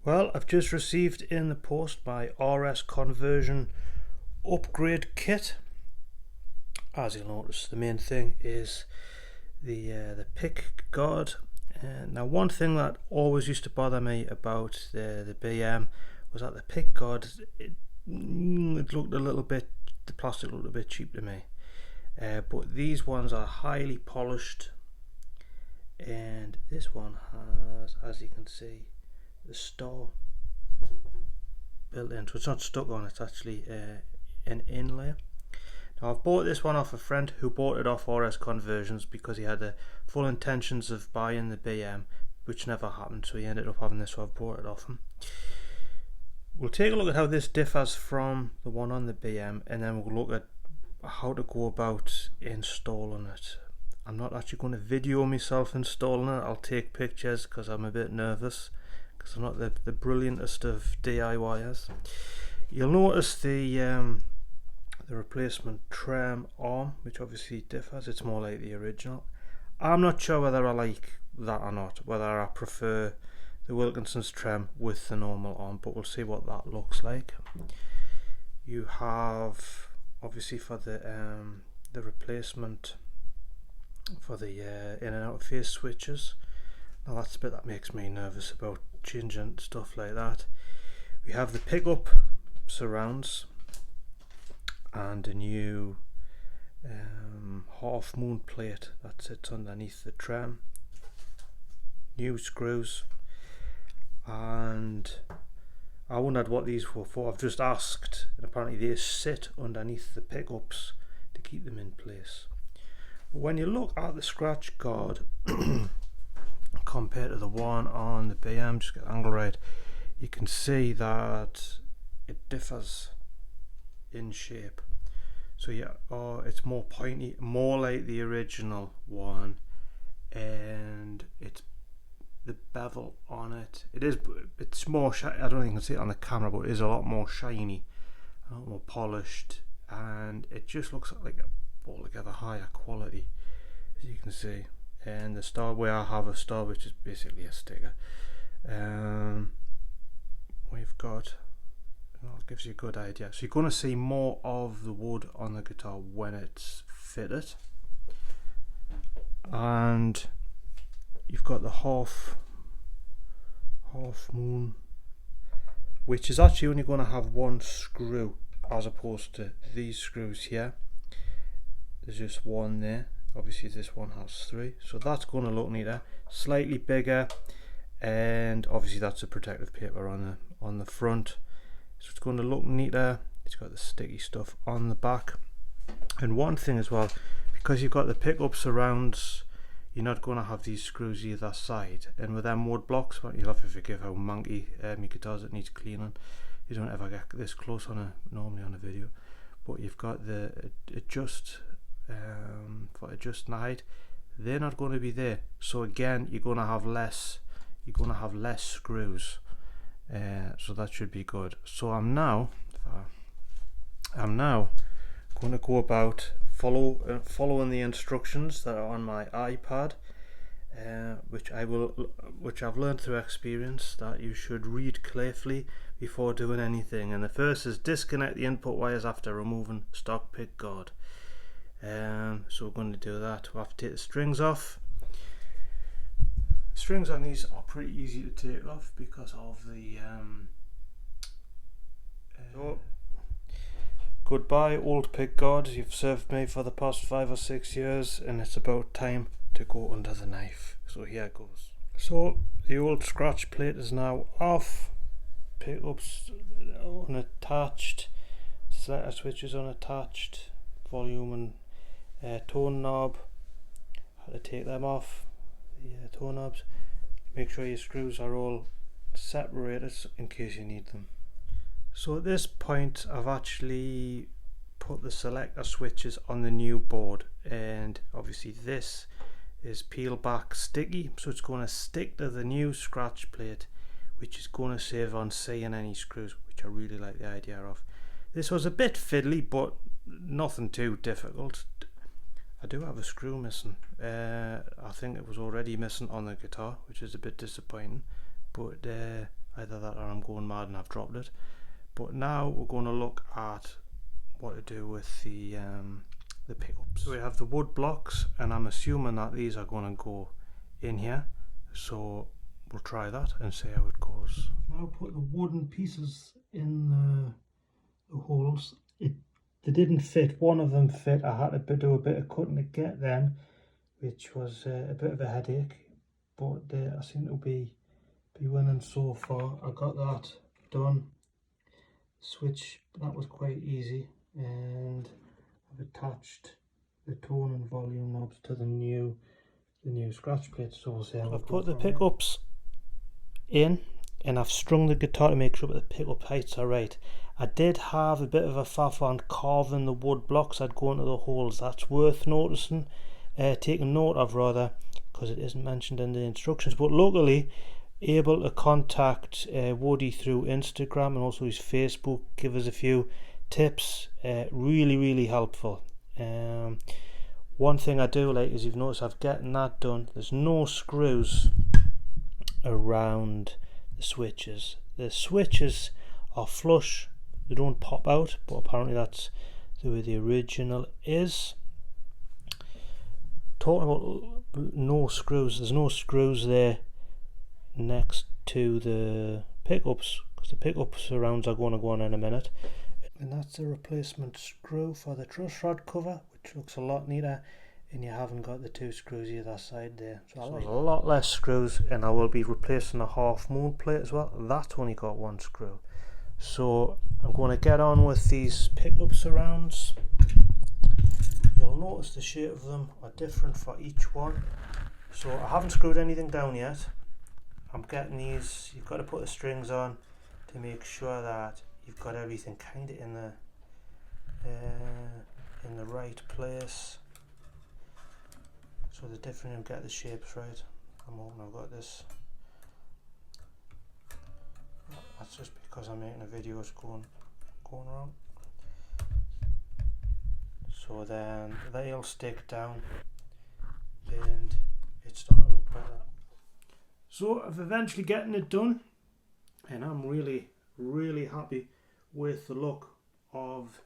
Well, I've just received in the post my RS conversion upgrade kit. As you'll notice, the main thing is the pick guard. Now, one thing that always used to bother me about the BM was that the pick guard, it looked a little bit, the plastic looked a bit cheap to me. But these ones are highly polished, and this one has, as you can see, the star built in, so it's not stuck on, it's actually an inlay. Now, I've bought this one off a friend who bought it off RS Conversions because he had the full intentions of buying the BM, which never happened, so he ended up having this, so I've bought it off him. We'll take a look at how this differs from the one on the BM, and then we'll look at how to go about installing it. I'm not actually going to video myself installing it. I'll take pictures because I'm a bit nervous, because I'm not the brilliantest of DIYers. You'll notice the replacement trem arm, which obviously differs. It's more like the original. I'm not sure whether I like that or not, whether I prefer the Wilkinson's trem with the normal arm, but we'll see what that looks like. You have obviously for the replacement for the in and out face switches. Now that's the bit that makes me nervous about changing stuff like that. We have the pickup surrounds and a new half moon plate that sits underneath the trem, new screws, and I wondered what these were for. I've just asked, and apparently they sit underneath the pickups to keep them in place. But when you look at the scratch guard compared to the one on the BM, just get the angle right, you can see that it differs in shape. So yeah, it's more pointy, more like the original one, and it's the bevel on it. It's more shiny. I don't think you can see it on the camera, but it is a lot more shiny, a lot more polished, and it just looks like a altogether higher quality, as you can see. And the star, where I have a star, which is basically a sticker, we've got, well, it gives you a good idea. So you're going to see more of the wood on the guitar when it's fitted. And you've got the half moon, which is actually only going to have one screw as opposed to these screws here. There's just one there. Obviously this one has three, so that's going to look neater, slightly bigger, and obviously that's a protective paper on the front, so it's going to look neater. It's got the sticky stuff on the back. And one thing as well, because you've got the pickup surrounds, you're not going to have these screws either side, and with them wood blocks, well, you'll have to forgive how manky my guitars, it needs cleaning. You don't ever get this close normally on a video, but you've got the adjust for adjusting the height. They're not going to be there, so again you're going to have less screws, so that should be good. So I'm now going to go about following the instructions that are on my iPad, which I've learned through experience that you should read carefully before doing anything. And the first is disconnect the input wires after removing stock pick guard. So we're going to do that. We'll have to take the strings off. Strings on these are pretty easy to take off because of the so, goodbye old pick guard, you've served me for the past 5 or 6 years, and it's about time to go under the knife. So here it goes. So the old scratch plate is now off, pickups unattached, selector switches unattached, volume and tone knob, had to take them off, the tone knobs. Make sure your screws are all separated in case you need them. So at this point I've actually put the selector switches on the new board, and obviously this is peel back sticky, so it's going to stick to the new scratch plate, which is going to save on seeing any screws, which I really like the idea of. This was a bit fiddly, but nothing too difficult. I do have a screw missing. I think it was already missing on the guitar, which is a bit disappointing, but Either that or I'm going mad and I've dropped it. But now we're going to look at what to do with the pickups. So we have the wood blocks, and I'm assuming that these are going to go in here. So we'll try that and see how it goes. Now put the wooden pieces in the holes. They didn't fit. One of them fit. I had to do a bit of cutting to get them, which was a bit of a headache. But I seem to be winning so far. I got that done. Switch, that was quite easy, and I've attached the tone and volume knobs to the new scratch plates. So we'll see how I've put the pickups in, and I've strung the guitar to make sure that the pickup heights are right. I did have a bit of a faff on carving the wood blocks that go into the holes. That's worth noticing, taking note of rather, because it isn't mentioned in the instructions. But luckily, able to contact Woody through Instagram and also his Facebook, give us a few tips. Really helpful. One thing I do like is, you've noticed I've getting that done. There's no screws around the switches. The switches are flush, they don't pop out, but apparently that's the way the original is. Talking about no screws, there's no screws there next to the pickups, because the pickup surrounds are going to go on in a minute. And that's a replacement screw for the truss rod cover, which looks a lot neater, and you haven't got the two screws either side there. So there's a lot less screws, and I will be replacing a half moon plate as well. That's only got one screw. So I'm going to get on with these pickup surrounds. You'll notice the shape of them are different for each one. So I haven't screwed anything down yet. I'm getting these, you've got to put the strings on to make sure that you've got everything kind of in the right place. So the different, you get the shapes right. I'm hoping I've got this. That's just because I'm making a video, it's going wrong. So then they'll stick down, and it's starting to look better. So I've eventually getting it done, and I'm really happy with the look of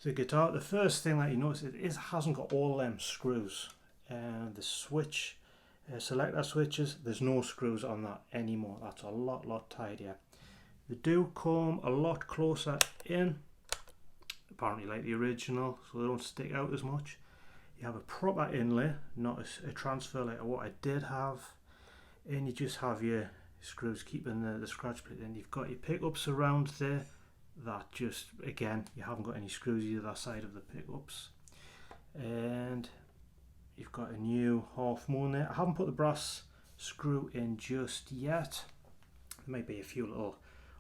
the guitar. The first thing that you notice is it hasn't got all them screws, and the switch selector switches, there's no screws on that anymore. That's a lot tidier. They do come a lot closer in, apparently like the original, so they don't stick out as much. You have a proper inlay, not a transfer like what I did have. And you just have your screws keeping the scratch plate in. You've got your pickups around there that just, again, you haven't got any screws either side of the pickups. And you've got a new half moon there. I haven't put the brass screw in just yet. There might be a few little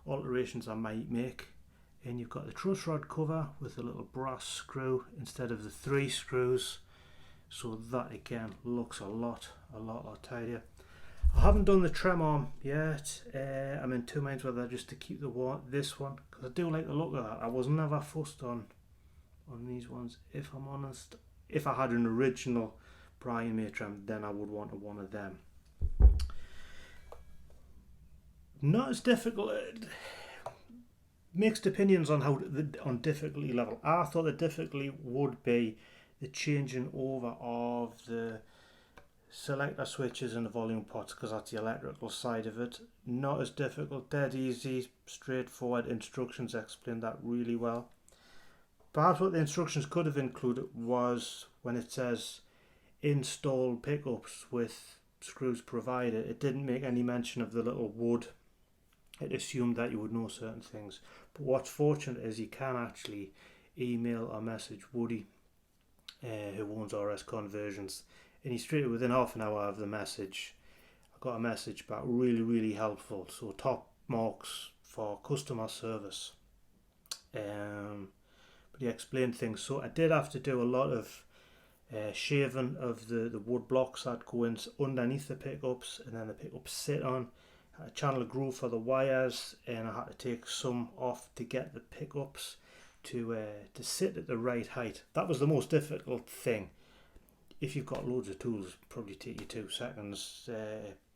alterations I might make. And you've got the truss rod cover with a little brass screw instead of the 3 screws. So that again looks a lot tidier. I haven't done the trem arm yet. I'm in two minds whether just to keep this one, because I do like the look of that. I was never fussed on these ones, if I'm honest. If I had an original Brian May trem, then I would want one of them. Not as difficult. Mixed opinions on on difficulty level. I thought the difficulty would be the changing over of the selector switches and the volume pots, because that's the electrical side of it. Not as difficult, dead easy, straightforward. Instructions explain that really well. Perhaps what the instructions could have included was when it says install pickups with screws provided, it didn't make any mention of the little wood. It assumed that you would know certain things. But what's fortunate is you can actually email or message Woody, who owns RS Conversions, and he straight within half an hour of the message, I got a message back, really helpful. So top marks for customer service. But he explained things. So I did have to do a lot of shaving of the wood blocks that go in underneath the pickups, and then the pickups sit on. I had a channel groove for the wires, and I had to take some off to get the pickups to sit at the right height. That was the most difficult thing. If you've got loads of tools, it'll probably take you 2 seconds.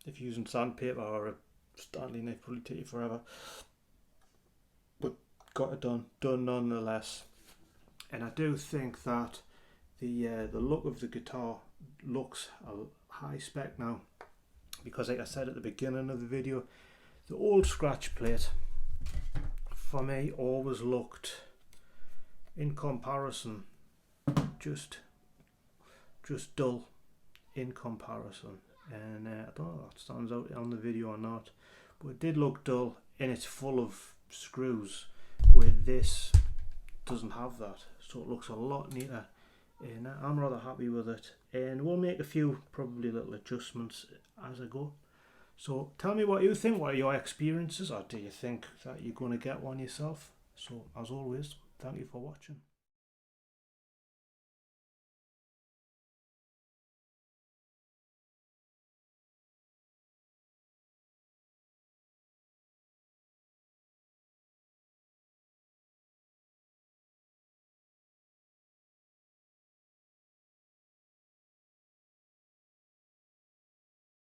If you're using sandpaper or a Stanley knife, probably take you forever, but got it done nonetheless. And I do think that the look of the guitar looks a high spec now, because like I said at the beginning of the video, the old scratch plate for me always looked, in comparison, just dull in comparison. And I don't know if that stands out on the video or not, but it did look dull, and it's full of screws, where this doesn't have that, so it looks a lot neater, and I'm rather happy with it. And we'll make a few probably little adjustments as I go. So tell me what you think. What are your experiences, or do you think that you're going to get one yourself? So as always, thank you for watching.